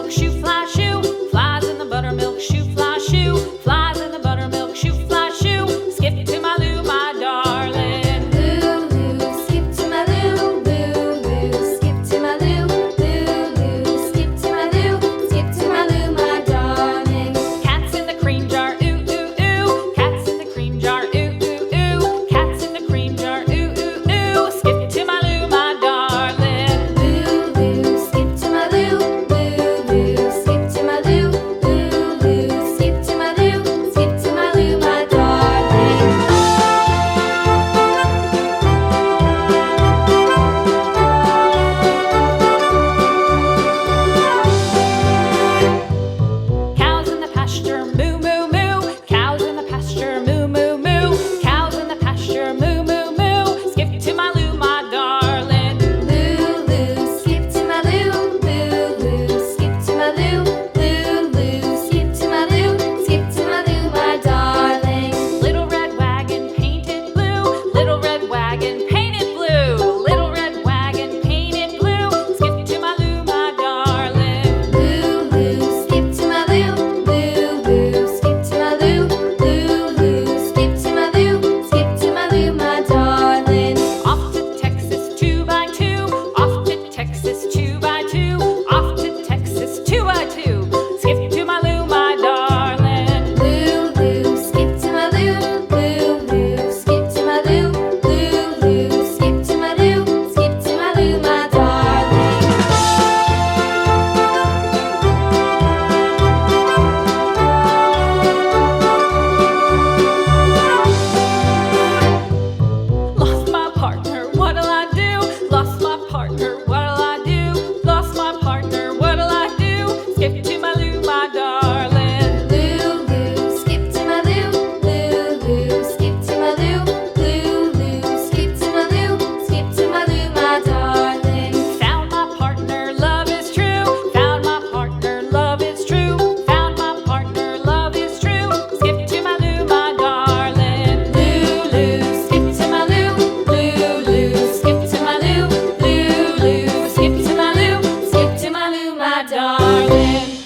buttermilk shoe, fly shoe. Flies in the buttermilk shoe, fly shoe. Flies in the buttermilk shoe, fly shoe. Skip to my Lou, my darling. Lou, skip to my Lou, Lou, skip to my Lou, Lou, skip to my Lou, skip to my Lou, my darling. Cats in the cream jar, ooh, ooh, ooh. Cats in the cream jar, ooh, ooh, ooh. Cats in the cream jar, ooh, ooh, ooh. Skip to my Lou, my darling. Lou, skip to my Lou, Lou, skip to my Lou, Lou, skip to my Lou, skip to my Lou, my darling. Cows in the pasture, moo, moo, moo. Cows in the pasture, moo, moo, moo. Cows in the pasture, moo, moo, moo. Skip to my Lou, my darling. Lou, skip to my Lou, Lou, skip to my Lou, Lou, skip to my Lou, skip to my Lou, my darling. Little red wagon painted blue. Little red wagon painted blue. Little red wagon painted blue. Skip to my Lou, my darling. Lou, skip to my Lou, Lou, skip to my Lou, Lou, skip to my Lou, skip to my Lou, my darling. Off to Texas 2x2. Off to Texas 2x2. Off to Texas 2x2. Skip to my Lou, my darling. Lou, skip to my Lou, Lou, skip to my Lou, Lou, skip to my Lou, skip to my Lou, my darling. Lost my partner, what'll I do? Lost my partner, what'll I do? Lost my partner, what'll I do? Skip to my Lou, my darling. Lou, skip to my Lou, Lou, skip to my Lou, Lou, skip to my Lou, skip to my Lou, my darling. Found my partner, love is true. Found my partner, love is true. Found my partner, love is true. Skip to my Lou, my darling. Lou, skip to my Lou, Lou, skip to my Lou, Lou, skip to my Lou, skip to my Lou, my darling.